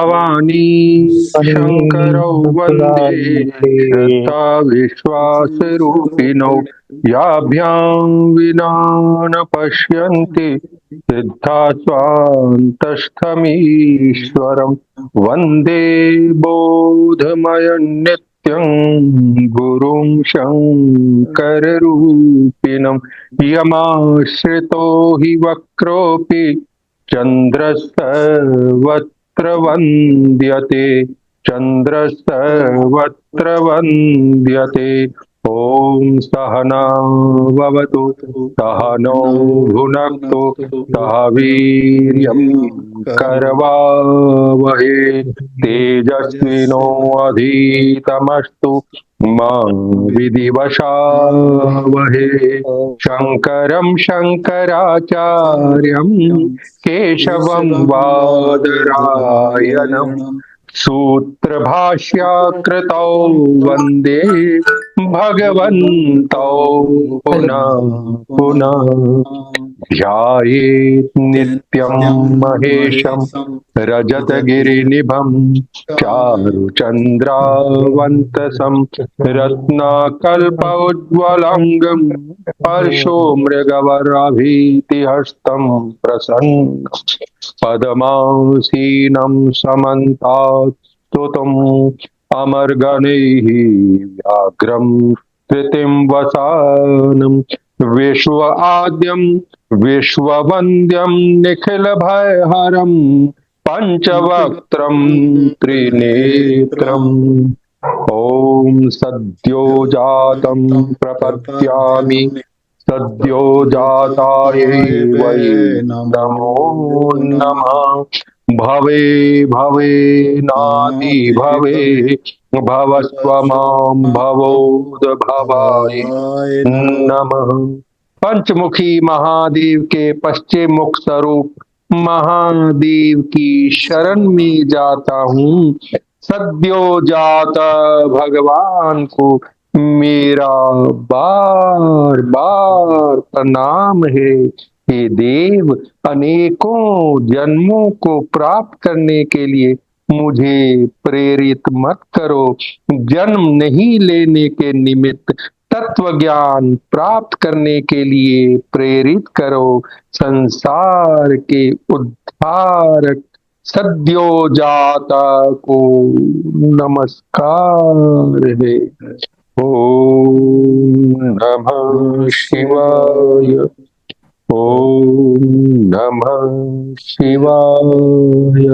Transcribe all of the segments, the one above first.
भवानी शङ्करौ वन्दे श्रद्धा विश्वासरूपिणौ याभ्यां विना न पश्यन्ति सिद्धा स्वान्तस्थमीश्वरं वन्दे बोधमयं नित्यं गुरुं शङ्कररूपिणं यमाश्रितो हि वक्रोऽपि चन्द्रस्तवत्र वन्द्यते चन्द्रस्तवत्र वन्द्यते। ॐ सहना भवतु सहनौ भुनक्तु सह वीर्यं करवावहे तेजस्विनो अधीतमस्तु मा विधिवशावहे। शङ्करं शङ्कराचार्यं केशवं बादरायणं सूत्रभाष्यकृतौ वन्दे भगवन्तौ पुनः पुनः। ध्यायेत् नित्यं महेशं रजतगिरिनिभं चारुचन्द्रावन्तसं रत्नाकल्पोज्ज्वलंगं हर्षो मृगवराभीतिहस्तं प्रसन्नं पद्मासीनं समन्तात् स्तुतं अमरगणैः व्याघ्रं कृतिं वसानं विश्व आद्यं विश्ववन्द्यं निखिलभयहरं पंचवक्त्रं त्रिनेत्रम्। ॐ सद्यो जातं प्रपद्यामि सद्यो जातायै वै नमो नमः। भवे भवे नाति भवे भवस्व मां भवोद भवाय नमः। पंचमुखी महादेव के पश्चिम मुख स्वरूप महादेव की शरण में जाता हूँ। सद्यो जाता भगवान को मेरा बार बार प्रणाम है। हे देव, अनेकों जन्मों को प्राप्त करने के लिए मुझे प्रेरित मत करो। जन्म नहीं लेने के निमित्त तत्व ज्ञान प्राप्त करने के लिए प्रेरित करो। संसार के उद्धारक सद्यो जाता को नमस्कार है। ओम नमः शिवाय। ओम नमः शिवाय।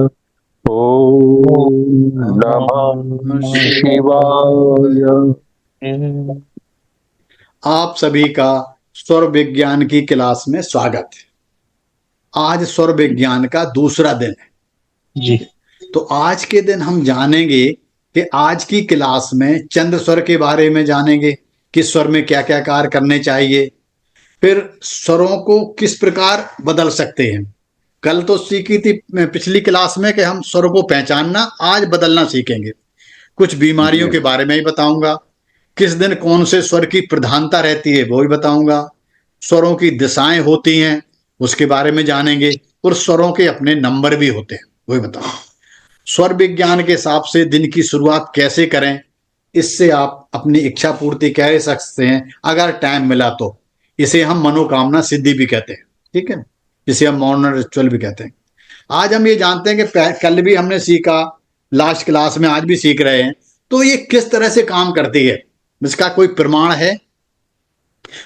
ओम नमः शिवाय। आप सभी का स्वर विज्ञान की क्लास में स्वागत है। आज स्वर विज्ञान का दूसरा दिन है जी। तो आज के दिन हम जानेंगे कि आज की क्लास में चंद्र स्वर के बारे में जानेंगे कि स्वर में क्या क्या कार्य करने चाहिए, फिर स्वरों को किस प्रकार बदल सकते हैं। कल तो सीखी थी पिछली क्लास में कि हम स्वर को पहचानना, आज बदलना सीखेंगे। कुछ बीमारियों के बारे में ही बताऊंगा, किस दिन कौन से स्वर की प्रधानता रहती है वो भी बताऊंगा, स्वरों की दिशाएं होती हैं उसके बारे में जानेंगे, और स्वरों के अपने नंबर भी होते हैं वो भी बताऊंगा। स्वर विज्ञान के हिसाब से दिन की शुरुआत कैसे करें, इससे आप अपनी इच्छा पूर्ति कर सकते हैं अगर टाइम मिला तो। इसे हम मनोकामना सिद्धि भी कहते हैं, ठीक है, जिसे हम मॉर्निंग रिचुअल भी कहते हैं। आज हम ये जानते हैं कि कल भी हमने सीखा, लास्ट क्लास में आज भी सीख रहे हैं, तो ये किस तरह से काम करती है, इसका कोई प्रमाण है?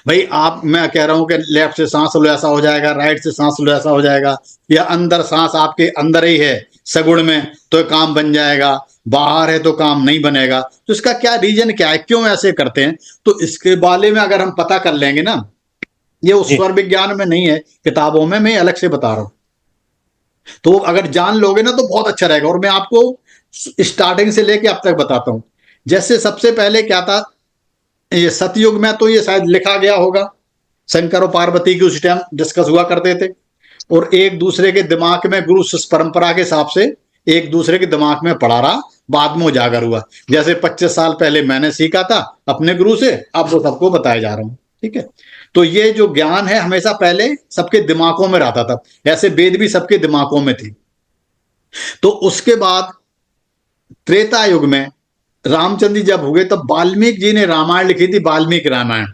भाई मैं कह रहा हूं कि लेफ्ट से सांस लो ऐसा हो जाएगा, राइट से सांस लो ऐसा हो जाएगा, या अंदर सांस आपके अंदर ही है सगुण में तो काम बन जाएगा, बाहर है तो काम नहीं बनेगा। तो इसका क्या रीजन क्या है, क्यों ऐसे करते हैं? तो इसके बारे में अगर हम पता कर लेंगे ना, ये उस स्वर विज्ञान में नहीं है, किताबों में, मैं अलग से बता रहा हूं। तो अगर जान लोगे ना तो बहुत अच्छा रहेगा। और मैं आपको स्टार्टिंग से लेके अब तक बताता हूं। जैसे सबसे पहले क्या था, ये सतयुग में तो ये शायद लिखा गया होगा, शंकर और पार्वती की उस टाइम डिस्कस हुआ करते थे, और एक दूसरे के दिमाग में गुरु शिष्य परंपरा के हिसाब से एक दूसरे के दिमाग में पड़ा रहा, बाद में उजागर हुआ। जैसे 25 साल पहले मैंने सीखा था अपने गुरु से, अब तो सबको बताया जा रहा हूं, ठीक है। तो ये जो ज्ञान है हमेशा पहले सबके दिमागों में रहता था, ऐसे वेद भी सबके दिमागों में थी। तो उसके बाद त्रेता युग में रामचंद्र जी जब हुए तब वाल्मीकि जी ने रामायण लिखी थी, वाल्मीकि रामायण।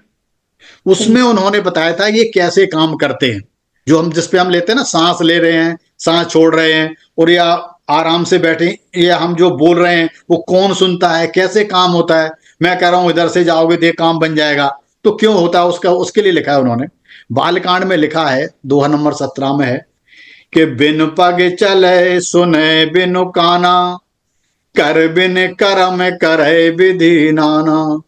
उसमें उन्होंने बताया था ये कैसे काम करते हैं। जो हम जिस पे हम लेते हैं ना, सांस ले रहे हैं, सांस छोड़ रहे हैं, और या आराम से बैठे, या हम जो बोल रहे हैं वो कौन सुनता है, कैसे काम होता है। मैं कह रहा हूं इधर से जाओगे तो ये काम बन जाएगा, तो क्यों होता है उसका, उसके लिए लिखा है उन्होंने। बालकांड में लिखा है, दोहा नंबर 17 में है कि बिन पग चले सुने बिनु काना, कर बिन करम करे विधि नाना,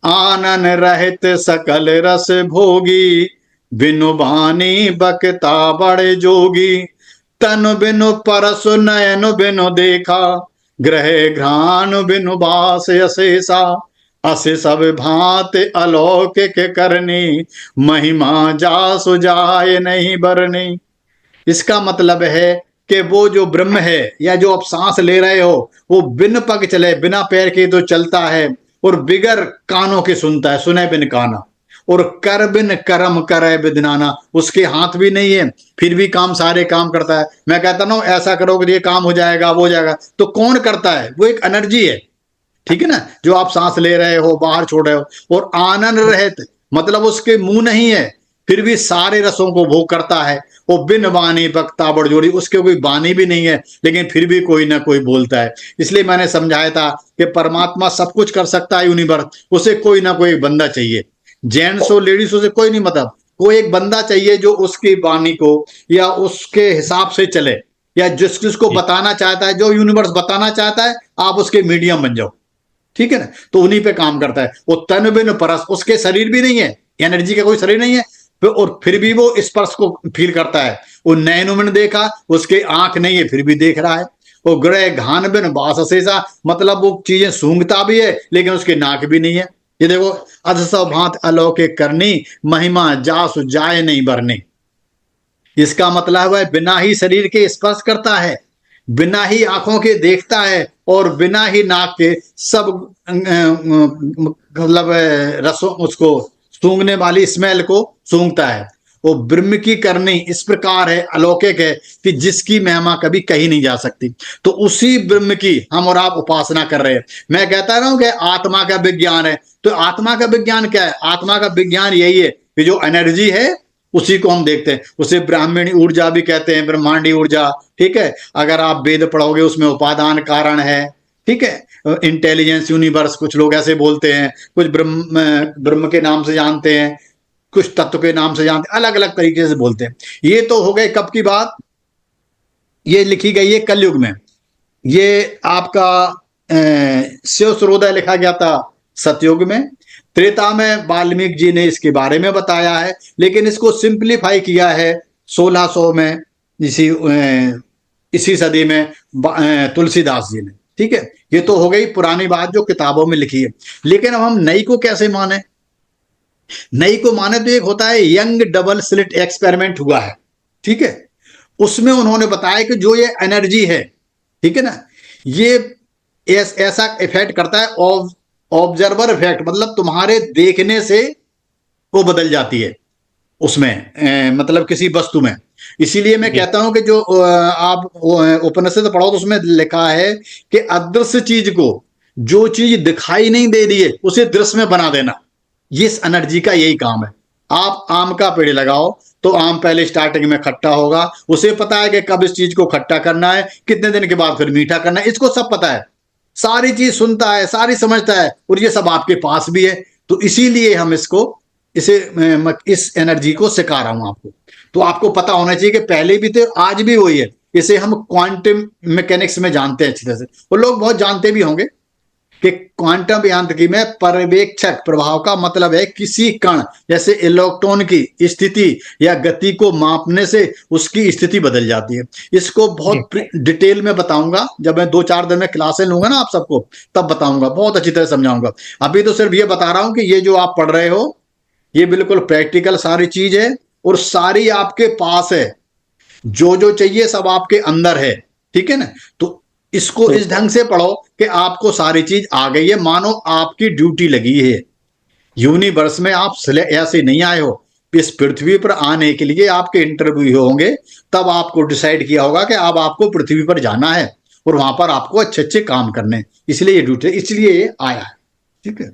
आनन रहित सकल रस भोगी, बिनु बानी बकता बड़े जोगी, तनु बिनु परसु नयन बिनु देखा, ग्रह घ्राण बिनु बास अशेषा, अस सब भांति अलौकिक करनी, महिमा जासु जाय नहीं बरनी। इसका मतलब है कि वो जो ब्रह्म है, या जो आप सांस ले रहे हो, वो बिन पग चले, बिना पैर के तो चलता है, और बिगर कानों के सुनता है, सुने बिन काना, और कर बिन कर्म करे विदनाना। उसके हाथ भी नहीं है, फिर भी काम, सारे काम करता है। मैं कहता ना ऐसा करोगे ये काम हो जाएगा, वो हो जाएगा, तो कौन करता है? वो एक एनर्जी है, ठीक है ना, जो आप सांस ले रहे हो, बाहर छोड़ रहे हो। और आनंद रहित मतलब उसके मुंह नहीं है, फिर भी सारे रसों को भोग करता है। वो बिन बानी बकता बड़जोड़ी, उसके कोई बानी भी नहीं है, लेकिन फिर भी कोई ना कोई बोलता है। इसलिए मैंने समझाया था कि परमात्मा सब कुछ कर सकता है, यूनिवर्स, उसे कोई ना कोई बंदा चाहिए। जेंट्स हो लेडीज हो, से कोई नहीं, मतलब कोई एक बंदा चाहिए जो उसकी वाणी को या उसके हिसाब से चले, या जिस जिसको बताना चाहता है, जो यूनिवर्स बताना चाहता है, आप उसके मीडियम बन जाओ, ठीक है ना। तो उन्हीं पे काम करता है। वो तन बिन परस, उसके शरीर भी नहीं है, एनर्जी का कोई शरीर नहीं है, और फिर भी वो स्पर्श को फील करता है। वो नैनो में देखा, उसके आंख नहीं है, फिर भी देख रहा है। वो ग्रह घान बिन बास अशेषा, मतलब वो चीजें सूंघता भी है, लेकिन उसके नाक भी नहीं है। ये देखो, अध सब भांत अलौकिक करनी, महिमा जासु जाय नहीं बरनी। इसका मतलब है बिना ही शरीर के स्पर्श करता है, बिना ही आंखों के देखता है, और बिना ही नाक के सब मतलब रसों, उसको सूंघने वाली स्मेल को सूंघता है। वो ब्रह्म की करनी इस प्रकार है, अलौकिक है, कि जिसकी महिमा कभी कही नहीं जा सकती। तो उसी ब्रह्म की हम और आप उपासना कर रहे हैं। मैं कहता रहा हूं कि आत्मा का विज्ञान है, तो आत्मा का विज्ञान क्या है? आत्मा का विज्ञान यही है कि जो एनर्जी है उसी को हम देखते हैं। उसे ब्राह्मणी ऊर्जा भी कहते हैं, ब्रह्मांडी ऊर्जा, ठीक है। अगर आप वेद पढ़ोगे उसमें उपादान कारण है, ठीक है। इंटेलिजेंस यूनिवर्स कुछ लोग ऐसे बोलते हैं, कुछ ब्रह्म ब्रह्म के नाम से जानते हैं, कुछ तत्व के नाम से जानते हैं, अलग अलग तरीके से बोलते हैं। ये तो हो गए कब की बात? ये लिखी गई है कलयुग में। ये आपका शिव सूर्योदय लिखा गया था सतयुग में। त्रेता में वाल्मीकि जी ने इसके बारे में बताया है, लेकिन इसको सिंप्लीफाई किया है 1600 में, इसी सदी में तुलसीदास जी ने, ठीक है। ये तो हो गई पुरानी बात जो किताबों में लिखी है। लेकिन अब हम नई को कैसे माने? नई को माने तो एक होता है यंग डबल स्लिट एक्सपेरिमेंट हुआ है, ठीक है। उसमें उन्होंने बताया कि जो ये एनर्जी है, ठीक है ना, ये ऐसा इफेक्ट करता है, ऑब्जर्वर इफेक्ट, मतलब तुम्हारे देखने से वो बदल जाती है उसमें, मतलब किसी वस्तु में। इसीलिए मैं कहता हूं कि जो आप उपनिषद पढ़ो तो उसमें लिखा है कि अदृश्य चीज को, जो चीज दिखाई नहीं दे रही है, उसे दृश्य में बना देना। ये इस एनर्जी का यही काम है। आप आम का पेड़ लगाओ तो आम पहले स्टार्टिंग में खट्टा होगा, उसे पता है कि कब इस चीज को खट्टा करना है, कितने दिन के बाद फिर मीठा करना है, इसको सब पता है। सारी चीज सुनता है, सारी समझता है, और ये सब आपके पास भी है। तो इसीलिए हम इस एनर्जी को सिखा रहा हूं आपको। तो आपको पता होना चाहिए कि पहले भी थे, आज भी वही है। इसे हम क्वांटम मैकेनिक्स में जानते हैं अच्छी तरह से, और लोग बहुत जानते भी होंगे कि क्वांटम यांत्रिकी में पर्यवेक्षक प्रभाव का मतलब है किसी कण, जैसे इलेक्ट्रॉन की स्थिति या गति को मापने से उसकी स्थिति बदल जाती है। इसको बहुत डिटेल में बताऊंगा, जब मैं 2-4 दिन में क्लासें लूंगा ना आप सबको, तब बताऊंगा, बहुत अच्छी तरह समझाऊंगा। अभी तो सिर्फ ये बता रहा हूं कि ये जो आप पढ़ रहे हो ये बिल्कुल प्रैक्टिकल सारी चीज है, और सारी आपके पास है। जो जो चाहिए सब आपके अंदर है, ठीक है ना। तो इसको इस ढंग से पढ़ो कि आपको सारी चीज आ गई है, मानो आपकी ड्यूटी लगी है। यूनिवर्स में आप ऐसे नहीं आए हो इस पृथ्वी पर आने के लिए आपके इंटरव्यू होंगे, तब आपको डिसाइड किया होगा कि अब आपको पृथ्वी पर जाना है और वहां पर आपको अच्छे अच्छे काम करने हैं। इसलिए ये ड्यूटी, इसलिए ये आया है। ठीक है,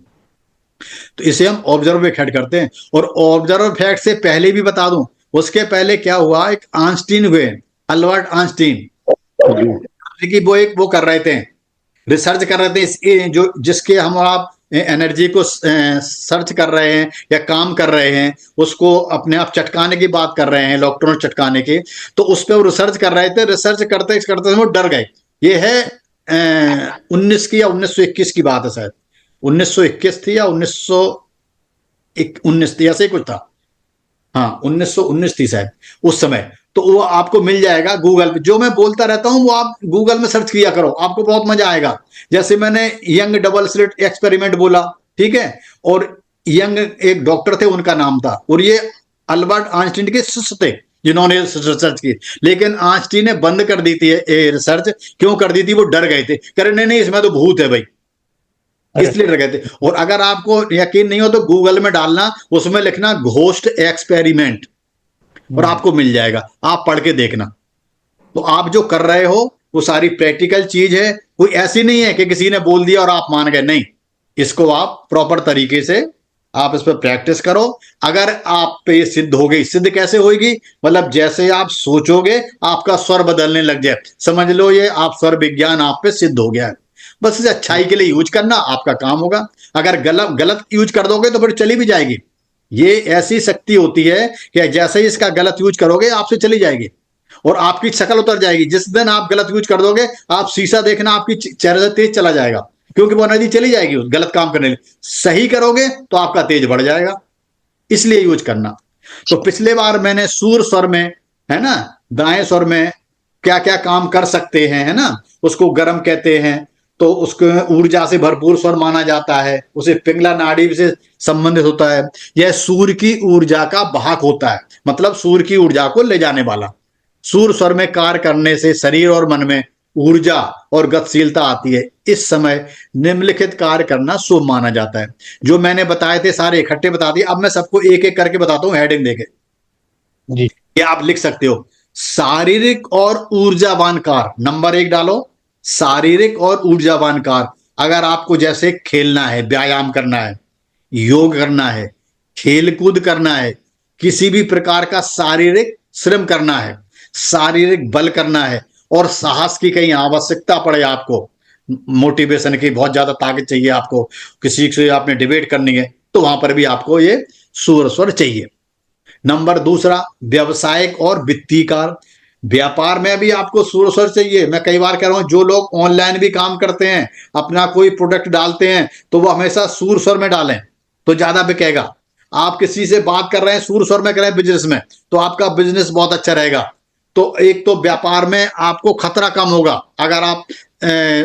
तो इसे हम ऑब्जर्व फैक्ट करते हैं। और ऑब्जर्व फैक्ट से पहले भी बता दूं, उसके पहले क्या हुआ, एक आइंस्टीन हुए, अल्बर्ट आइंस्टीन, कि वो एक वो कर रहे थे, रिसर्च कर रहे थे जो जिसके हम आप एनर्जी को सर्च कर रहे हैं या काम कर रहे हैं, उसको अपने आप चटकाने की बात कर रहे हैं, इलेक्ट्रॉन चटकाने की। तो उस पर वो रिसर्च कर रहे थे, रिसर्च करते करते वो डर गए। ये है 19 की या 1921 की बात है शायद, 1921 थी या 1919 थी, ऐसे ही कुछ था। हाँ, 1919 थी शायद उस समय। तो वो आपको मिल जाएगा गूगल पे, जो मैं बोलता रहता हूँ वो आप गूगल में सर्च किया करो, आपको बहुत मजा आएगा। जैसे मैंने यंग डबल स्लिट एक्सपेरिमेंट बोला, ठीक है, और यंग एक डॉक्टर थे, उनका नाम था, और ये अल्बर्ट आइंस्टीन के शिष्य थे जिन्होंने रिसर्च की। लेकिन आइंस्टीन ने बंद कर दी थी रिसर्च। क्यों कर दी थी? वो डर गए थे, कह रहे नहीं नहीं इसमें तो भूत है भाई, इसलिए डर गए थे। और अगर आपको यकीन नहीं हो तो गूगल में डालना, उसमें लिखना घोस्ट एक्सपेरिमेंट, और आपको मिल जाएगा, आप पढ़ के देखना। तो आप जो कर रहे हो वो सारी प्रैक्टिकल चीज है, कोई ऐसी नहीं है कि किसी ने बोल दिया और आप मान गए, नहीं। इसको आप प्रॉपर तरीके से आप इस पर प्रैक्टिस करो। अगर आप पे ये सिद्ध हो गई, सिद्ध कैसे होगी, मतलब जैसे आप सोचोगे आपका स्वर बदलने लग जाए, समझ लो ये आप स्वर विज्ञान आप पे सिद्ध हो गया है। बस इसे अच्छाई के लिए यूज करना, आपका काम होगा। अगर गलत गलत यूज कर दोगे तो फिर चली भी जाएगी। ये ऐसी शक्ति होती है कि जैसे ही इसका गलत यूज करोगे आपसे चली जाएगी और आपकी शक्ल उतर जाएगी। जिस दिन आप गलत यूज कर दोगे, आप शीशा देखना आपकी चेहरे से तेज चला जाएगा, क्योंकि वो एनर्जी चली जाएगी उस गलत काम करने लिए। सही करोगे तो आपका तेज बढ़ जाएगा, इसलिए यूज करना। तो पिछले बार मैंने सूर स्वर में, है ना, दाएं स्वर में क्या क्या काम कर सकते हैं, है ना, उसको गर्म कहते हैं, तो उसको ऊर्जा से भरपूर स्वर माना जाता है, उसे पिंगला नाड़ी से संबंधित होता है। यह सूर्य की ऊर्जा का वाहक होता है, मतलब सूर्य की ऊर्जा को ले जाने वाला। सूर स्वर में कार्य करने से शरीर और मन में ऊर्जा और गतिशीलता आती है। इस समय निम्नलिखित कार्य करना शुभ माना जाता है। जो मैंने बताए थे सारे इकट्ठे बता दिए, अब मैं सबको एक एक करके बताता हूँ, हेडिंग देके जी। ये आप लिख सकते हो। शारीरिक और ऊर्जावान कार्य, नंबर 1 डालो, शारीरिक और ऊर्जावान कार्य। अगर आपको जैसे खेलना है, व्यायाम करना है, योग करना है, खेलकूद करना है, किसी भी प्रकार का शारीरिक श्रम करना है, शारीरिक बल करना है, और साहस की कहीं आवश्यकता पड़े आपको, मोटिवेशन की बहुत ज्यादा ताकत चाहिए आपको, किसी से आपने डिबेट करनी है, तो वहां पर भी आपको ये सूर स्वर चाहिए। नंबर दूसरा, व्यवसायिक और वित्तीय कार्य। व्यापार में भी आपको सूर स्वर चाहिए। मैं कई बार कह रहा हूं, जो लोग ऑनलाइन भी काम करते हैं, अपना कोई प्रोडक्ट डालते हैं, तो वो हमेशा सूर स्वर में डालें तो ज्यादा बिकेगा। आप किसी से बात कर रहे हैं, सूर स्वर में करें बिजनेस में, तो आपका बिजनेस बहुत अच्छा रहेगा। तो एक तो व्यापार में आपको खतरा कम होगा अगर आप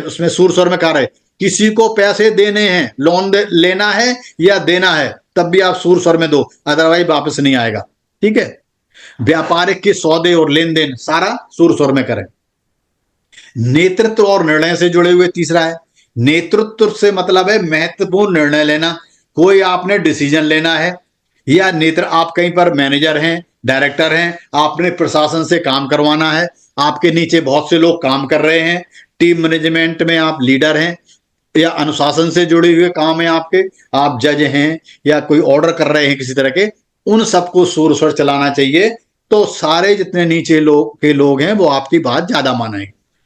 उसमें सूर स्वर में कर रहे। किसी को पैसे देने हैं, लोन लेना है या देना है, तब भी आप सूर स्वर में दो, अदरवाइज वापस नहीं आएगा। ठीक है। व्यापारिक के सौदे और लेन देन सारा सूर स्वर में करें। नेतृत्व और निर्णय से जुड़े हुए तीसरा है। नेतृत्व से मतलब है महत्वपूर्ण निर्णय लेना। कोई आपने डिसीजन लेना है, या नेत्र आप कहीं पर मैनेजर हैं, डायरेक्टर हैं, आपने प्रशासन से काम करवाना है, आपके नीचे बहुत से लोग काम कर रहे हैं, टीम मैनेजमेंट में आप लीडर हैं, या अनुशासन से जुड़े हुए काम है आपके, आप जज हैं, या कोई ऑर्डर कर रहे हैं किसी तरह के, उन सबको सूर स्वर चलाना चाहिए। तो सारे जितने नीचे लोग हैं वो आपकी बात ज्यादा मानेंगे।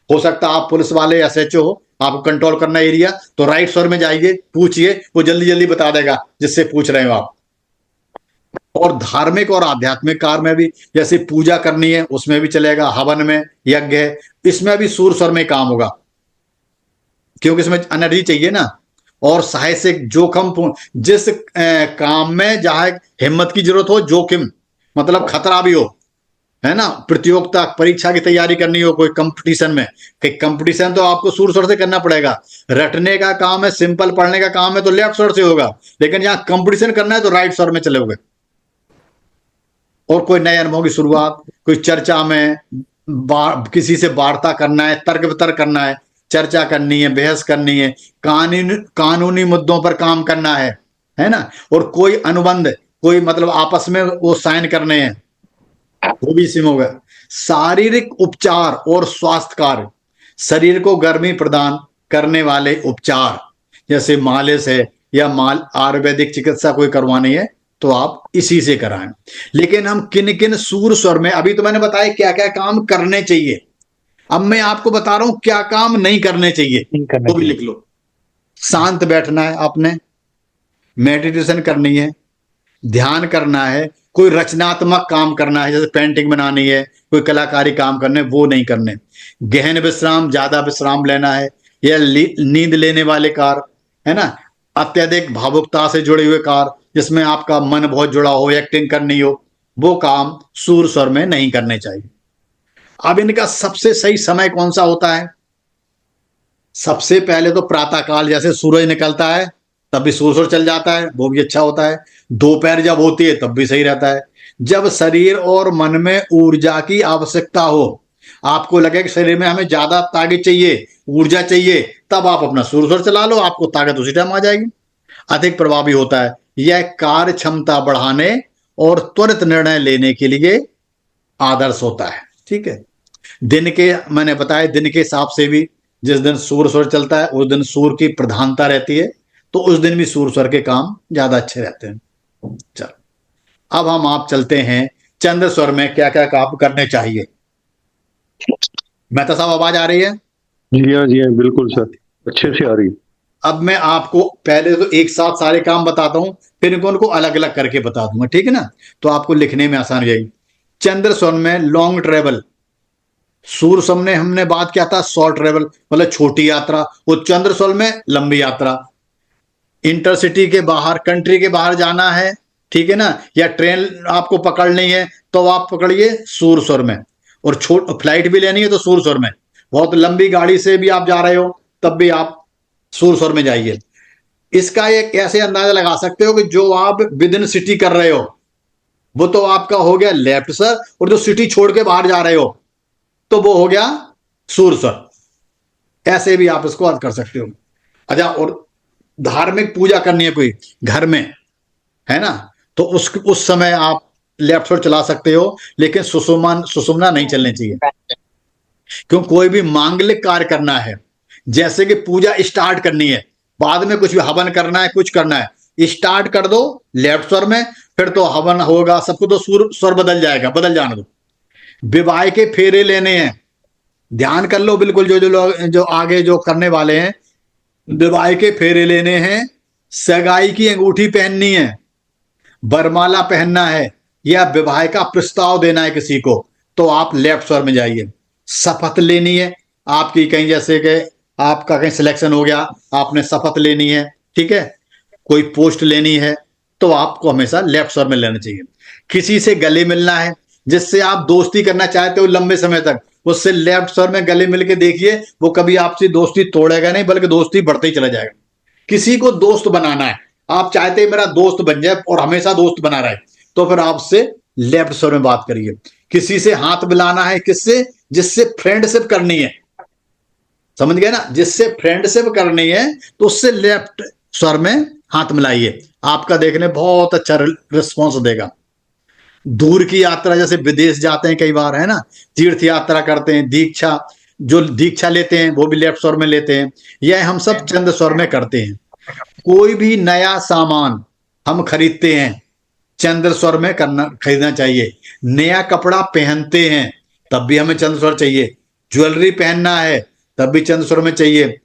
हो सकता है आप पुलिस वाले एसएचओ हो, आपको कंट्रोल करना एरिया, तो राइट स्वर में जाइए, पूछिए, वो जल्दी जल्दी बता देगा जिससे पूछ रहे हो आप। और धार्मिक और आध्यात्मिक कार्य में भी, जैसे पूजा करनी है उसमें भी चलेगा, हवन में, यज्ञ है, इसमें भी सूर स्वर में काम होगा, क्योंकि इसमें एनर्जी चाहिए ना। और साहसिक जोखिम, जिस काम में जहां हिम्मत की जरूरत हो, जोखिम मतलब खतरा भी हो, है ना, प्रतियोगिता परीक्षा की तैयारी करनी हो, कोई कंपटीशन में, कि कंपटीशन तो आपको सूर स्वर से करना पड़ेगा। रटने का काम है, सिंपल पढ़ने का काम है तो लेफ्ट स्वर से होगा, लेकिन यहाँ कंपटीशन करना है तो राइट स्वर में चलोगे। और कोई नए अनुभव की शुरुआत, कोई चर्चा में किसी से वार्ता करना है, तर्क वितर्क करना है, चर्चा करनी है, बहस करनी है, कानूनी मुद्दों पर काम करना है ना। और कोई अनुबंध कोई मतलब आपस में वो साइन करने हैं, वो भी इसी में होगा। शारीरिक उपचार और स्वास्थ्य कार्य, शरीर को गर्मी प्रदान करने वाले उपचार, जैसे मालिश है या माल आयुर्वेदिक चिकित्सा कोई करवानी है तो आप इसी से कराएं। लेकिन हम किन किन सूर स्वर में, अभी तो मैंने बताया क्या क्या काम करने चाहिए, अब मैं आपको बता रहा हूं क्या काम नहीं करने चाहिए, नहीं करना वो भी चाहिए। लिख लो। शांत बैठना है आपने, मेडिटेशन करनी है, ध्यान करना है, कोई रचनात्मक काम करना है, जैसे पेंटिंग बनानी है, कोई कलाकारी काम करने, वो नहीं करने। गहन विश्राम, ज्यादा विश्राम लेना है, या नींद लेने वाले कार्य, है ना, अत्यधिक भावुकता से जुड़े हुए कार्य, जिसमें आपका मन बहुत जुड़ा हो, एक्टिंग करनी हो, वो काम सूर स्वर में नहीं करने चाहिए। अब इनका सबसे सही समय कौन सा होता है? सबसे पहले तो प्रातः काल, जैसे सूरज निकलता है तब भी सूर स्वर चल जाता है, वो भी अच्छा होता है। दोपहर जब होती है तब भी सही रहता है। जब शरीर और मन में ऊर्जा की आवश्यकता हो, आपको लगे कि शरीर में हमें ज्यादा ताकत चाहिए, ऊर्जा चाहिए, तब आप अपना सूर स्वर चला लो, आपको ताकत उसी टाइम आ जाएगी। अधिक प्रभावी होता है। यह कार्य क्षमता बढ़ाने और त्वरित निर्णय लेने के लिए आदर्श होता है। ठीक है, दिन के, मैंने बताया दिन के हिसाब से भी, जिस दिन सूर स्वर चलता है उस दिन सूर की प्रधानता रहती है, तो उस दिन भी सूर स्वर के काम ज्यादा अच्छे रहते हैं। चलो अब हम आप चलते हैं चंद्र स्वर में क्या क्या काम करने चाहिए। मेहता साहब आवाज आ रही है? जी हाँ बिल्कुल सर, अच्छे से आ रही है। अब मैं आपको पहले तो एक साथ सारे काम बताता हूं, फिर इनको उनको अलग अलग करके बता दूंगा, ठीक है ना, तो आपको लिखने में आसान हो जाएगी। चंद्र स्वर में लॉन्ग ट्रेवल, सूर स्वर में हमने बात किया था शॉर्ट ट्रेवल, मतलब छोटी यात्रा, वो चंद्र स्वर में लंबी यात्रा। इंटरसिटी के बाहर, कंट्री के बाहर जाना है, ठीक है ना, या ट्रेन आपको पकड़नी है तो आप पकड़िए सूर स्वर में, और फ्लाइट भी लेनी है तो सूर स्वर में। बहुत लंबी गाड़ी से भी आप जा रहे हो तब भी आप सूर स्वर में जाइए। इसका एक ऐसे अंदाजा लगा सकते हो कि जो आप विद इन सिटी कर रहे हो वो तो आपका हो गया लेफ्ट स्वर, और जो सिटी छोड़ के बाहर जा रहे हो तो वो हो गया सूर स्वर। ऐसे भी आप इसको अर्थ कर सकते हो। अच्छा, और धार्मिक पूजा करनी है कोई घर में, है ना, तो उस समय आप लेफ्ट स्वर चला सकते हो, लेकिन सुषुम्ना नहीं चलनी चाहिए। क्यों? कोई भी मांगलिक कार्य करना है, जैसे कि पूजा स्टार्ट करनी है, बाद में कुछ भी हवन करना है, कुछ करना है, स्टार्ट कर दो लेफ्ट स्वर में, फिर तो हवन होगा सबको, तो स्वर बदल जाएगा, बदल जाने दो। विवाह के फेरे लेने हैं, ध्यान कर लो बिल्कुल, जो जो लोग जो आगे जो करने वाले हैं, विवाह के फेरे लेने हैं, सगाई की अंगूठी पहननी है, बरमाला पहनना है, या विवाह का प्रस्ताव देना है किसी को, तो आप लेफ्ट स्वर में जाइए। शपथ लेनी है आपकी कहीं, जैसे कि आपका कहीं सिलेक्शन हो गया, आपने शपथ लेनी है, ठीक है, कोई पोस्ट लेनी है, तो आपको हमेशा लेफ्ट स्वर में लेना चाहिए। किसी से गले मिलना है, जिससे आप दोस्ती करना चाहते हो लंबे समय तक, उससे लेफ्ट स्वर में गले मिल के देखिए, वो कभी आपसे दोस्ती तोड़ेगा नहीं, बल्कि दोस्ती बढ़ते ही चला जाएगा। किसी को दोस्त बनाना है, आप चाहते हैं मेरा दोस्त बन जाए और हमेशा दोस्त बना रहे, तो फिर आपसे लेफ्ट स्वर में बात करिए। किसी से हाथ मिलाना है, किससे? जिससे फ्रेंडशिप करनी है, समझ गए ना, जिससे फ्रेंडशिप करनी है तो उससे लेफ्ट स्वर में हाथ मिलाइए, आपका देखने बहुत अच्छा रिस्पॉन्स देगा। दूर की यात्रा, जैसे विदेश जाते हैं कई बार, है ना, तीर्थ यात्रा करते हैं, दीक्षा, जो दीक्षा लेते हैं वो भी लेफ्ट स्वर में लेते हैं, यह हम सब चंद्र स्वर में करते हैं। कोई भी नया सामान हम खरीदते हैं, चंद्र स्वर में खरीदना चाहिए। नया कपड़ा पहनते हैं तब भी हमें चंद्र स्वर चाहिए। ज्वेलरी पहनना है तब भी चंद्र स्वर में चाहिए।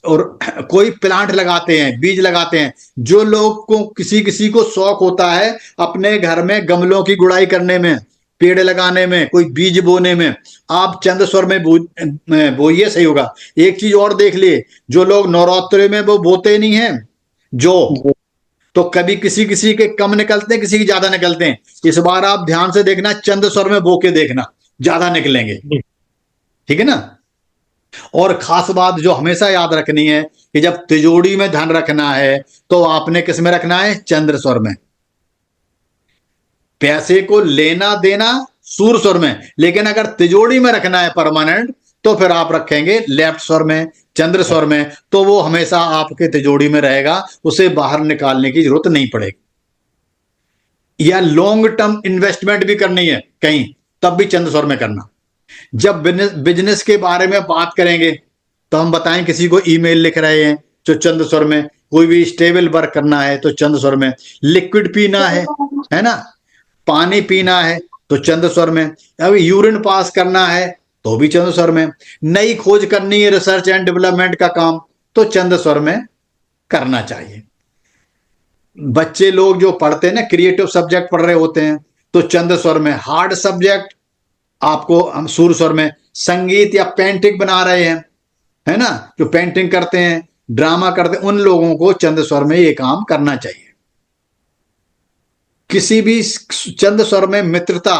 और कोई प्लांट लगाते हैं, बीज लगाते हैं, जो लोग को किसी किसी को शौक होता है अपने घर में गमलों की गुड़ाई करने में, पेड़ लगाने में, कोई बीज बोने में, आप चंद्र स्वर में बोइए, सही होगा। एक चीज और देख लिए, जो लोग नवरात्रि में वो बोते नहीं है, जो तो कभी किसी किसी के कम निकलते हैं, किसी के ज्यादा निकलते हैं। इस बार आप ध्यान से देखना, चंद्र स्वर में बो के देखना, ज्यादा निकलेंगे, ठीक है ना। और खास बात जो हमेशा याद रखनी है कि जब तिजोरी में धन रखना है तो आपने किस में रखना है? चंद्र स्वर में। पैसे को लेना देना सूर स्वर में, लेकिन अगर तिजोरी में रखना है परमानेंट, तो फिर आप रखेंगे लेफ्ट स्वर में, चंद्र स्वर में, तो वो हमेशा आपके तिजोरी में रहेगा, उसे बाहर निकालने की जरूरत नहीं पड़ेगी। या लॉन्ग टर्म इन्वेस्टमेंट भी करनी है कहीं, तब भी चंद स्वर में करना। जब बिजनेस के बारे में बात करेंगे तो हम बताएं, किसी को ईमेल लिख रहे हैं तो चंद स्वर में, कोई भी स्टेबल वर्क करना है तो चंद स्वर में, लिक्विड पीना है ना, पानी पीना है तो चंद स्वर में, अब यूरिन पास करना है तो भी चंद स्वर में, नई खोज करनी है, रिसर्च एंड डेवलपमेंट का काम, तो चंद स्वर में करना चाहिए। बच्चे लोग जो पढ़ते हैं ना, क्रिएटिव सब्जेक्ट पढ़ रहे होते हैं तो चंद स्वर में, हार्ड सब्जेक्ट आपको हम सूर स्वर में, संगीत या पेंटिंग बना रहे हैं, है ना, जो पेंटिंग करते हैं, ड्रामा करते हैं, उन लोगों को चंद स्वर में ये काम करना चाहिए। किसी भी चंद स्वर में मित्रता,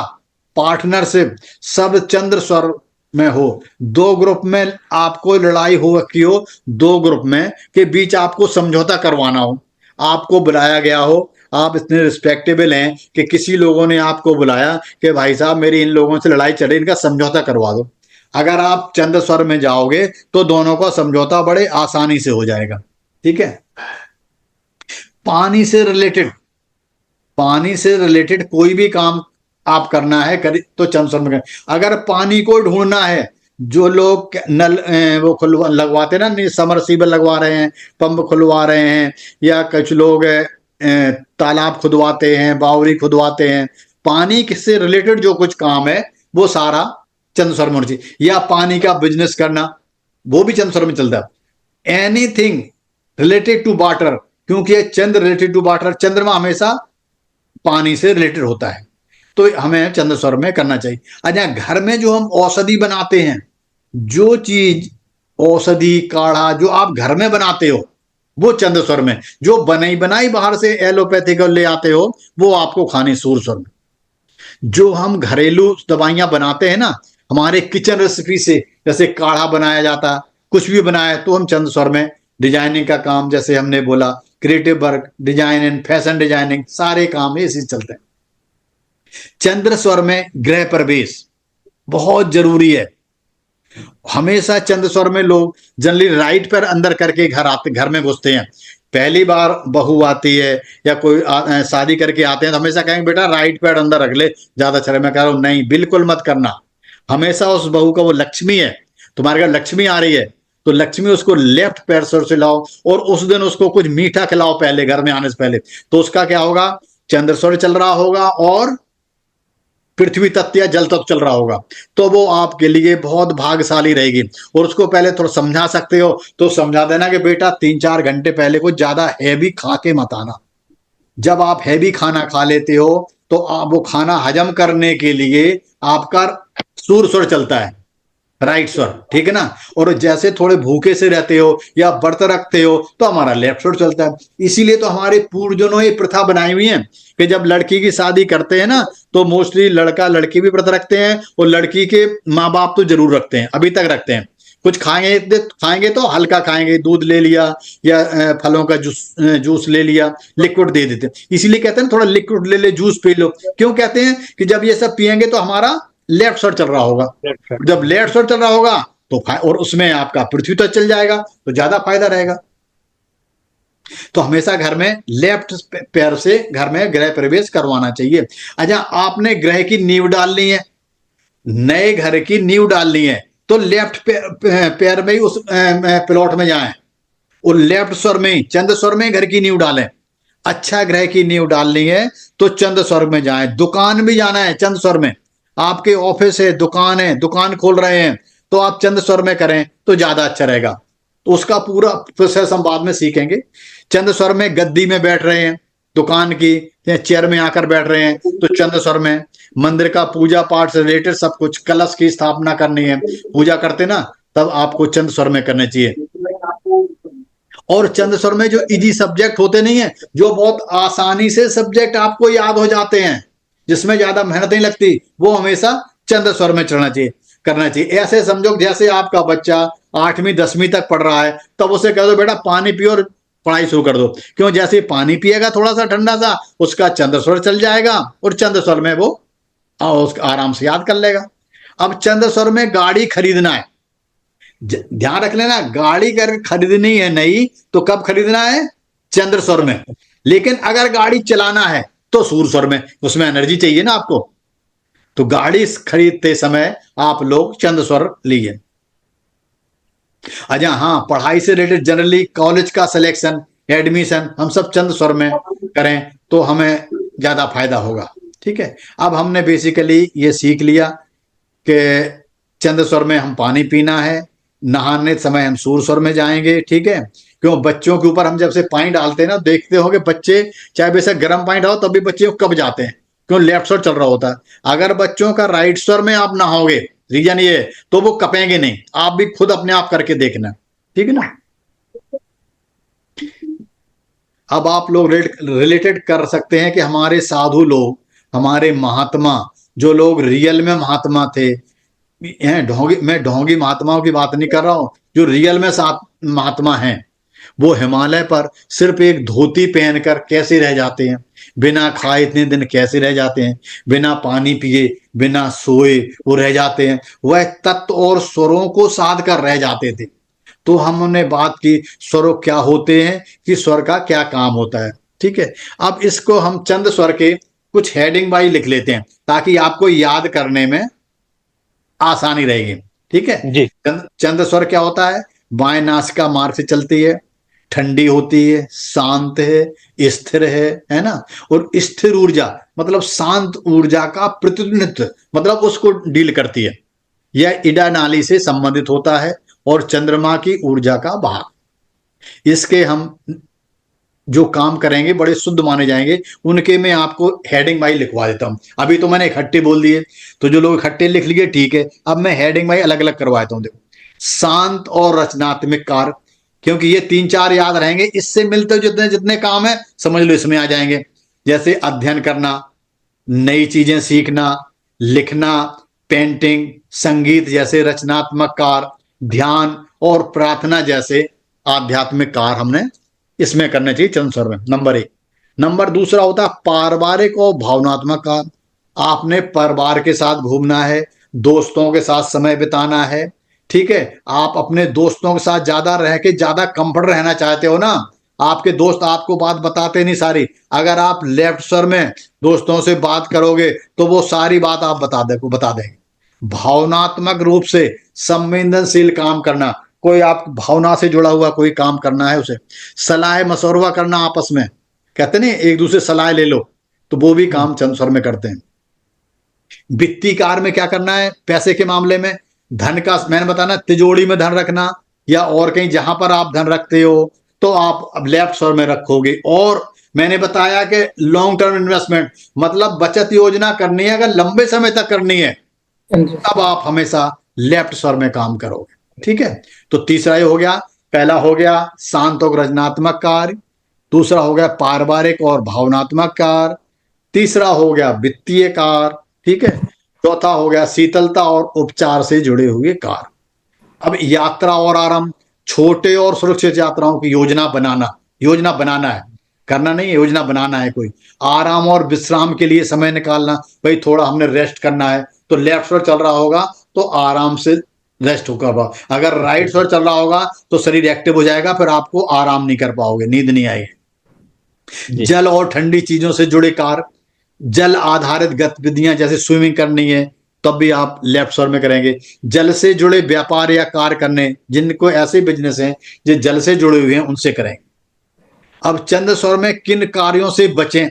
पार्टनरशिप, सब चंद्र स्वर में हो। दो ग्रुप में आपको लड़ाई हो की हो, दो ग्रुप में के बीच आपको समझौता करवाना हो, आपको बुलाया गया हो, आप इतने रिस्पेक्टेबल हैं कि किसी लोगों ने आपको बुलाया कि भाई साहब मेरी इन लोगों से लड़ाई चल रही, इनका समझौता करवा दो। अगर आप चंद स्वर में जाओगे तो दोनों का समझौता बड़े आसानी से हो जाएगा। ठीक है। पानी से रिलेटेड, पानी से रिलेटेड कोई भी काम आप करना है तो चंद स्वर में करें। अगर पानी को ढूंढना है, जो लोग नल वो लगवाते ना, समरसीबल लगवा रहे हैं, पंप खुलवा रहे हैं, या कुछ लोग तालाब खुदवाते हैं, बावड़ी खुदवाते हैं, पानी से रिलेटेड जो कुछ काम है वो सारा चंद स्वर में होना चाहिए। या पानी का बिजनेस करना, वो भी चंद स्वर में चलता है। एनीथिंग रिलेटेड टू वाटर, क्योंकि चंद्र रिलेटेड टू वाटर, चंद्रमा हमेशा पानी से रिलेटेड होता है, तो हमें चंद स्वर में करना चाहिए। अच्छा, घर में जो हम औषधि बनाते हैं, जो चीज औषधि काढ़ा जो आप घर में बनाते हो वो चंद स्वर में, जो बनाई बनाई बाहर से एलोपैथिक ले आते हो वो आपको खानी सूर स्वर में। जो हम घरेलू दवाइयां बनाते हैं ना, हमारे किचन रेसिपी से, जैसे काढ़ा बनाया जाता, कुछ भी बनाया तो हम चंद स्वर में, डिजाइनिंग का काम जैसे हमने बोला, creative work, design and fashion designing, सारे काम इसी चलते हैं। चंद्र स्वर में गृह प्रवेश बहुत जरूरी है। हमेशा चंद्र स्वर में लोग जनरली राइट पैर अंदर करके घर में घुसते हैं। पहली बार बहू आती है या कोई शादी करके आते हैं तो हमेशा कहेंगे बेटा राइट पैर अंदर रख ले, ज्यादा अच्छा। मैं कह रहा हूं नहीं, बिल्कुल मत करना। हमेशा उस बहू का, वो लक्ष्मी है, तुम्हारे घर लक्ष्मी आ रही है तो लक्ष्मी उसको लेफ्ट पैर से लाओ, और उस दिन उसको कुछ मीठा खिलाओ पहले, घर में आने से पहले, तो उसका क्या होगा, चंद्र स्वर चल रहा होगा और पृथ्वी तत्व या जल तत्व चल रहा होगा, तो वो आपके लिए बहुत भाग्यशाली रहेगी। और उसको पहले थोड़ा समझा सकते हो तो समझा देना कि बेटा 3-4 घंटे पहले कुछ ज्यादा हैवी खा के मत आना। जब आप हैवी खाना खा लेते हो तो आप वो खाना हजम करने के लिए आपका सूर स्वर चलता है, राइट स्वर, ठीक है ना। और जैसे थोड़े भूखे से रहते हो या व्रत रखते हो तो हमारा लेफ्ट स्वर चलता है। इसीलिए तो हमारे पूर्वजों ने प्रथा बनाई हुई है कि जब लड़की की शादी करते हैं ना तो मोस्टली लड़का लड़की भी व्रत रखते हैं, और लड़की के माँ बाप तो जरूर रखते हैं, अभी तक रखते हैं। कुछ खाएंगे तो हल्का खाएंगे, दूध ले लिया या फलों का जूस ले लिया, लिक्विड दे देते हैं। इसीलिए कहते हैं थोड़ा लिक्विड ले ले, जूस पी लो। क्यों कहते हैं कि जब ये सब पियेंगे तो हमारा लेफ्ट स्वर चल रहा होगा, जब लेफ्ट स्वर चल रहा होगा तो और उसमें आपका पृथ्वी तक चल जाएगा तो ज्यादा फायदा रहेगा। तो हमेशा घर में लेफ्ट पैर से घर में गृह प्रवेश करवाना चाहिए। अच्छा, आपने गृह की नींव डालनी है, नए घर की नींव डालनी है तो लेफ्ट पैर में ही उस प्लॉट में जाएं, और लेफ्ट स्वर में, चंद्र स्वर में घर की नींव डालें। अच्छा, गृह की नींव डालनी है तो चंद्र स्वर में जाएं। दुकान भी जाना है चंद्र स्वर में, आपके ऑफिस है, दुकान है, दुकान खोल रहे हैं तो आप चंद्र स्वर में करें तो ज्यादा अच्छा रहेगा। तो उसका पूरा प्रोसेस हम बाद में सीखेंगे। चंद्र स्वर में गद्दी में बैठ रहे हैं, दुकान की चेयर में आकर बैठ रहे हैं तो चंद्र स्वर में। मंदिर का पूजा पाठ से रिलेटेड सब कुछ, कलश की स्थापना करनी है, पूजा करते ना, तब आपको चंद्र स्वर में करने चाहिए। और चंद्र स्वर में जो इजी सब्जेक्ट होते नहीं है, जो बहुत आसानी से सब्जेक्ट आपको याद हो जाते हैं, जिसमें ज्यादा मेहनत नहीं लगती, वो हमेशा चंद्र स्वर में चढ़ना चाहिए, करना चाहिए। ऐसे समझो जैसे आपका बच्चा 8वीं 10वीं तक पढ़ रहा है, तब उसे कह दो बेटा पानी पियो और पढ़ाई शुरू कर दो। क्यों, जैसे पानी पिएगा थोड़ा सा ठंडा सा, उसका चंद्र स्वर चल जाएगा और चंद्र स्वर में वो उसका आराम से याद कर लेगा। अब चंद्र स्वर में गाड़ी खरीदना है, ध्यान रख लेना, गाड़ी कर खरीदनी है नहीं तो कब खरीदना है, चंद्र स्वर में। लेकिन अगर गाड़ी चलाना है तो सूर स्वर में, उसमें एनर्जी चाहिए ना आपको। तो गाड़ी खरीदते समय आप लोग चंद्र स्वर लीजिए। अच्छा हाँ, पढ़ाई से रिलेटेड जनरली कॉलेज का सिलेक्शन, एडमिशन हम सब चंद्र स्वर में करें तो हमें ज्यादा फायदा होगा। ठीक है, अब हमने बेसिकली ये सीख लिया कि चंद्र स्वर में हम पानी पीना है, नहाने समय हम सूर्य स्वर में जाएंगे। ठीक है, क्यों बच्चों के ऊपर हम जब से पानी डालते हैं ना, देखते होंगे बच्चे चाहे बेशक गर्म पानी डालो तब भी बच्चे कब जाते हैं, क्यों लेफ्ट स्वर चल रहा होता है। अगर बच्चों का राइट स्वर में आप नहाओगे, रीजन ये है, तो वो कपेंगे नहीं। आप भी खुद अपने आप करके देखना, ठीक है ना। अब आप लोग रिलेटेड कर सकते हैं कि हमारे साधु लोग, हमारे महात्मा, जो लोग रियल में महात्मा थे, हैं ढोंगी, मैं ढोंगी महात्माओं की बात नहीं कर रहा हूं, जो रियल में साथ महात्मा हैं, वो हिमालय पर सिर्फ एक धोती पहनकर कैसे रह जाते हैं, बिना खाए इतने दिन कैसे रह जाते हैं, बिना पानी पिए, बिना सोए वो रह जाते हैं। वह तत्व और स्वरों को साध कर रह जाते थे। तो हमने बात की स्वर क्या होते हैं, कि स्वर का क्या काम होता है। ठीक है, अब इसको हम चंद स्वर के कुछ हेडिंग वाइज लिख लेते हैं ताकि आपको याद करने में आसानी रहेगी। ठीक है, जी चंद स्वर क्या होता है, बाएं नासिका मार्ग से चलती है, ठंडी होती है, शांत है, स्थिर है ना। और स्थिर ऊर्जा मतलब शांत ऊर्जा का प्रतिनिधित्व, मतलब उसको डील करती है। यह इडा नाली से संबंधित होता है और चंद्रमा की ऊर्जा का भाग। इसके हम जो काम करेंगे बड़े शुद्ध माने जाएंगे, उनके मैं आपको हेडिंग वाइज लिखवा देता हूं। अभी तो मैंने इकट्ठे बोल दिए, तो जो लोग इकट्ठे लिख लिए ठीक है, अब मैं हेडिंग वाइज अलग अलग करवा देता हूं। देखो, शांत और रचनात्मक कार्य, क्योंकि ये 3-4 याद रहेंगे, इससे मिलते जितने जितने काम है समझ लो इसमें आ जाएंगे। जैसे अध्ययन करना, नई चीजें सीखना, लिखना, पेंटिंग, संगीत जैसे रचनात्मक कार्य, ध्यान और प्रार्थना जैसे आध्यात्मिक कार्य हमने इसमें करने चाहिए चंद्र स्वर में। नंबर 1। नंबर दूसरा होता है पारिवारिक और भावनात्मक कार्य। आपने परिवार के साथ घूमना है, दोस्तों के साथ समय बिताना है। ठीक है, आप अपने दोस्तों के साथ ज्यादा रह के ज्यादा कंफर्ट रहना चाहते हो ना, आपके दोस्त आपको बात बताते नहीं सारी, अगर आप लेफ्ट स्वर में दोस्तों से बात करोगे तो वो सारी बात आप बता देंगे। भावनात्मक रूप से संवेदनशील काम करना, कोई आप भावना से जुड़ा हुआ कोई काम करना है, उसे सलाह मशवरा करना, आपस में कहते नहीं एक दूसरे सलाह ले लो, तो वो भी काम चंद्र स्वर में करते हैं। वित्तीय कार्य में क्या करना है, पैसे के मामले में धन का मैंने बताना, तिजोरी में धन रखना या और कहीं जहां पर आप धन रखते हो तो आप अब लेफ्ट स्वर में रखोगे। और मैंने बताया कि लॉन्ग टर्म इन्वेस्टमेंट मतलब बचत योजना करनी है, अगर लंबे समय तक करनी है तब आप हमेशा लेफ्ट स्वर में काम करोगे। ठीक है, तो तीसरा ये हो गया, पहला हो गया शांत और रचनात्मक कार्य, दूसरा हो गया पारिवारिक और भावनात्मक कार्य, तीसरा हो गया वित्तीय कार्य। ठीक है, चौथा हो गया शीतलता और उपचार से जुड़े हुए कार्य। अब यात्रा और आराम, छोटे और सुरक्षित यात्राओं की योजना बनाना है, करना नहीं है, योजना बनाना है। कोई आराम और विश्राम के लिए समय निकालना, भाई थोड़ा हमने रेस्ट करना है, तो लेफ्ट स्वर चल रहा होगा तो आराम से रेस्ट होगा। अगर राइट स्वर चल रहा होगा तो शरीर एक्टिव हो जाएगा, फिर आपको आराम नहीं कर पाओगे, नींद नहीं आएगी। जल और ठंडी चीजों से जुड़े कार्य, जल आधारित गतिविधियां जैसे स्विमिंग करनी है तब भी आप लेफ्ट स्वर में करेंगे। जल से जुड़े व्यापार या कार्य करने, जिनको ऐसे बिजनेस हैं जो जल से जुड़े हुए हैं, उनसे करेंगे। अब चंद्र स्वर में किन कार्यों से बचें,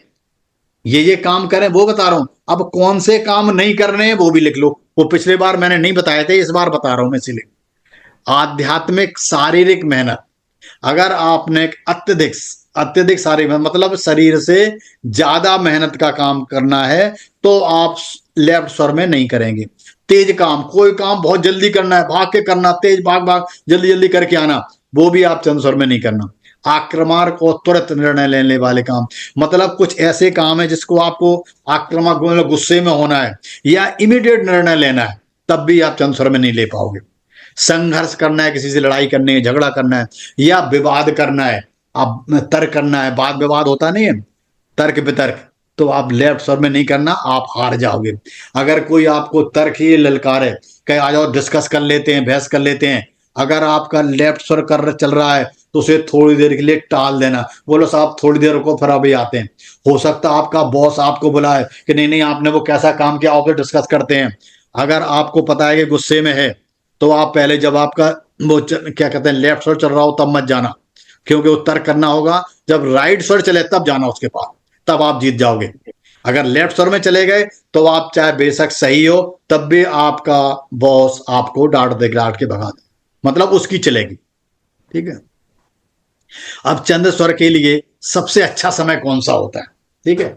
ये काम करें वो बता रहा हूं। अब कौन से काम नहीं करने हैं वो भी लिख लो, वो पिछले बार मैंने नहीं बताए थे, इस बार बता रहा हूं मैं इसीलिए। आध्यात्मिक शारीरिक मेहनत, अगर आपने अत्यधिक शारीरिक मतलब शरीर से ज्यादा मेहनत का काम करना है तो आप लेफ्ट स्वर में नहीं करेंगे। तेज काम, कोई काम बहुत जल्दी करना है, भाग के करना, तेज भाग जल्दी जल्दी करके आना, वो भी आप चंद्र स्वर में नहीं करना। आक्रामक और तुरंत निर्णय लेने वाले काम, मतलब कुछ ऐसे काम है जिसको आपको आक्रामक मतलब गुस्से में होना है या इमीडिएट निर्णय लेना है, तब भी आप चंद्र स्वर में नहीं ले पाओगे। संघर्ष करना है, किसी से लड़ाई करनी है, झगड़ा करना है या विवाद करना है, आप तर्क करना है, वाद विवाद होता नहीं है, तर्क वितर्क, तो आप लेफ्ट स्वर में नहीं करना, आप हार जाओगे। अगर कोई आपको तर्क ही ललकार है, कहे आ जाओ डिस्कस कर लेते हैं, बहस कर लेते हैं, अगर आपका लेफ्ट स्वर कर चल रहा है तो उसे थोड़ी देर के लिए टाल देना, बोलो साहब थोड़ी देर को फिर अभी आते हैं। हो सकता है आपका बॉस आपको बुलाए कि नहीं नहीं आपने वो कैसा काम किया, आपसे डिस्कस करते हैं। अगर आपको पता है कि गुस्से में है तो आप पहले जब आपका क्या कहते हैं लेफ्ट स्वर चल रहा हो तब मत जाना, क्योंकि उत्तर करना होगा जब राइट स्वर चले तब जाना उसके पास, तब आप जीत जाओगे। अगर लेफ्ट स्वर में चले गए तो आप चाहे बेशक सही हो तब भी आपका बॉस आपको डांट के भगा दे, मतलब उसकी चलेगी। ठीक है। अब चंद्र स्वर के लिए सबसे अच्छा समय कौन सा होता है? ठीक है।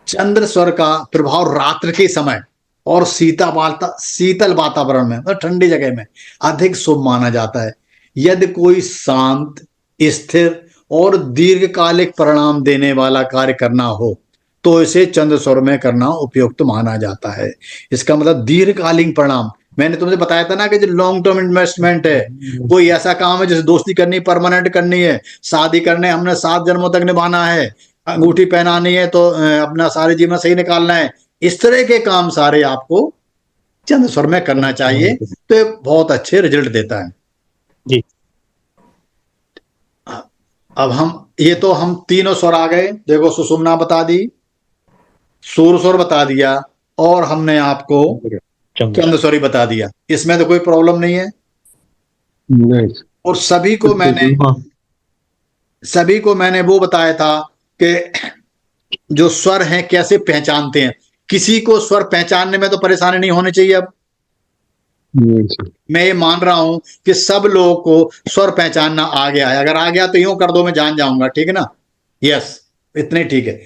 चंद्र स्वर का प्रभाव रात्रि के समय और शीतल वातावरण में, मतलब ठंडी जगह में अधिक शुभ माना जाता है। यदि कोई शांत, स्थिर और दीर्घकालिक परिणाम देने वाला कार्य करना हो तो इसे चंद्र स्वर में करना उपयुक्त माना जाता है। इसका मतलब दीर्घकालीन परिणाम, मैंने तुमसे बताया था ना कि जो लॉन्ग टर्म इन्वेस्टमेंट है, कोई ऐसा काम है जैसे दोस्ती करनी, परमानेंट करनी है, शादी करने हमने 7 जन्मों तक निभाना है, अंगूठी पहनानी है तो अपना सारे जीवन सही निकालना है, इस तरह के काम सारे आपको चंद्र स्वर में करना चाहिए, तो ये बहुत अच्छे रिजल्ट देता है जी। अब हम तीनों स्वर आ गए, देखो सुषुम्ना बता दी, सूर स्वर बता दिया और हमने आपको चंद्र स्वर ही बता दिया। इसमें तो कोई प्रॉब्लम नहीं है। नहीं। और सभी को मैंने वो बताया था कि जो स्वर हैं कैसे पहचानते हैं। किसी को स्वर पहचानने में तो परेशानी नहीं होनी चाहिए। अब मैं ये मान रहा हूं कि सब लोगों को स्वर पहचानना आ गया है। अगर आ गया तो यूं कर दो, मैं जान जाऊंगा, ठीक है ना? यस, इतने ठीक है।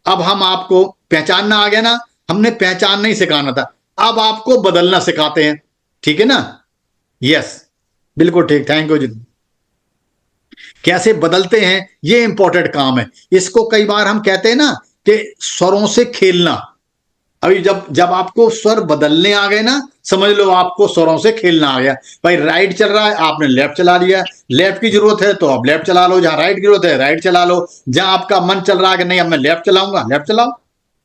अब हम आपको पहचानना आ गया ना, हमने पहचानना ही सिखाना था, अब आपको बदलना सिखाते हैं, ठीक है ना? यस, बिल्कुल ठीक, थैंक यू जी। कैसे बदलते हैं ये इंपॉर्टेंट काम है। इसको कई बार हम कहते हैं ना कि स्वरों से खेलना। अभी जब जब आपको स्वर बदलने आ गए ना, समझ लो आपको स्वरों से खेलना आ गया। भाई राइट चल रहा है, आपने लेफ्ट चला लिया, लेफ्ट की जरूरत है तो आप लेफ्ट चला लो, जहां राइट की जरूरत है राइट चला लो, जहां आपका मन चल रहा है कि नहीं अब मैं लेफ्ट चलाऊंगा, लेफ्ट चलाओ।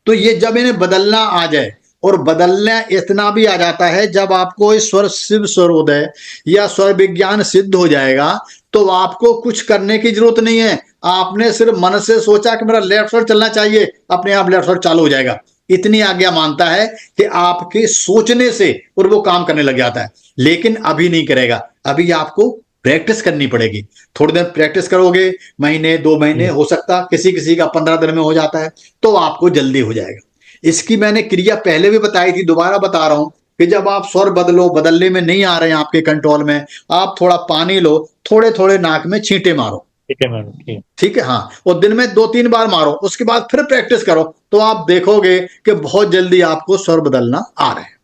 तो ये जब इन्हें बदलना आ जाए, और बदलना इतना भी आ जाता है जब आपको इस स्वर शिव स्वरोदय या स्वर विज्ञान सिद्ध हो जाएगा तो आपको कुछ करने की जरूरत नहीं है। आपने सिर्फ मन से सोचा कि मेरा लेफ्ट स्वर चलना चाहिए, अपने आप लेफ्ट स्वर चालू हो जाएगा। इतनी आज्ञा मानता है कि आपके सोचने से और वो काम करने लग जाता है। लेकिन अभी नहीं करेगा, अभी आपको प्रैक्टिस करनी पड़ेगी। थोड़ी देर प्रैक्टिस करोगे, महीने 2 महीने, हो सकता किसी किसी का 15 दिन में हो जाता है, तो आपको जल्दी हो जाएगा। इसकी मैंने क्रिया पहले भी बताई थी, दोबारा बता रहा हूं कि जब आप स्वर बदलने में नहीं आ रहे हैं आपके कंट्रोल में, आप थोड़ा पानी लो, थोड़े थोड़े नाक में छींटे मारो, ठीक है मैडम। ठीक है? हाँ, और दिन में 2-3 बार मारो, उसके बाद फिर प्रैक्टिस करो, तो आप देखोगे कि बहुत जल्दी आपको स्वर बदलना आ रहे हैं।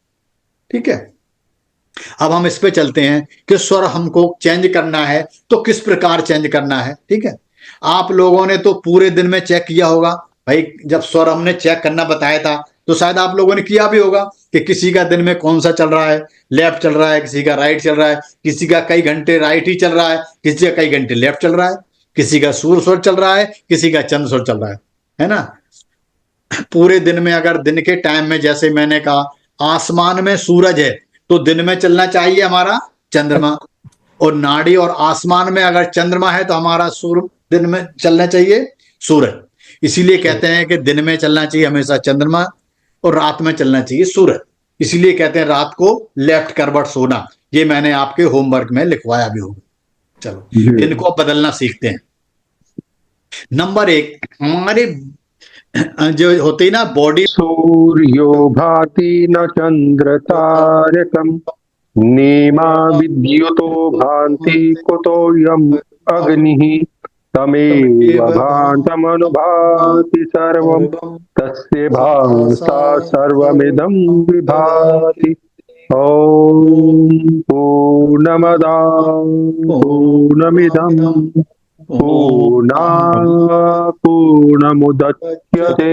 ठीक है। अब हम इस पे चलते हैं कि स्वर हमको चेंज करना है तो किस प्रकार चेंज करना है। ठीक है। आप लोगों ने तो पूरे दिन में चेक किया होगा भाई, जब स्वर हमने चेक करना बताया था तो शायद आप लोगों ने किया भी होगा कि किसी का दिन में कौन सा चल रहा है, लेफ्ट चल रहा है, किसी का राइट चल रहा है, किसी का कई घंटे राइट ही चल रहा है, किसी का कई घंटे लेफ्ट चल रहा है, किसी का सूर स्वर चल रहा है, किसी का चंद्र स्वर चल रहा है ना? पूरे दिन में अगर दिन के टाइम में जैसे मैंने कहा आसमान में सूरज है तो दिन में चलना चाहिए हमारा चंद्रमा, और नाड़ी और आसमान में अगर चंद्रमा है तो हमारा सूर्य दिन में चलना चाहिए सूरज। इसीलिए कहते हैं कि दिन में चलना चाहिए हमेशा चंद्रमा और रात में चलना चाहिए सूरज। इसीलिए कहते हैं रात को लेफ्ट करवट सोना। ये मैंने आपके होमवर्क में लिखवाया भी होगा। चलो इनको बदलना सीखते हैं। नंबर 1, हमारे जो होती ना बॉडी, सूर्यो भाति न चंद्र तारकम नेमा विद्युतो भान्ति कुतोऽयम् अग्निः तमेव भान्तमनुभाति सर्वं तस्य भासा सर्वमिदं विभाति। ॐ पूर्णमदा पूर्णमिदं पूर्णात् पूर्णमुदच्यते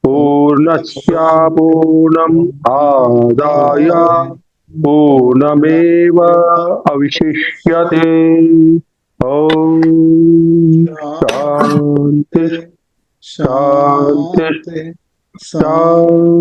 पूर्णस्य पूर्णम् आदाय पूर्णमेव अवशिष्यते। ॐ शान्ति शान्ति शान्ति।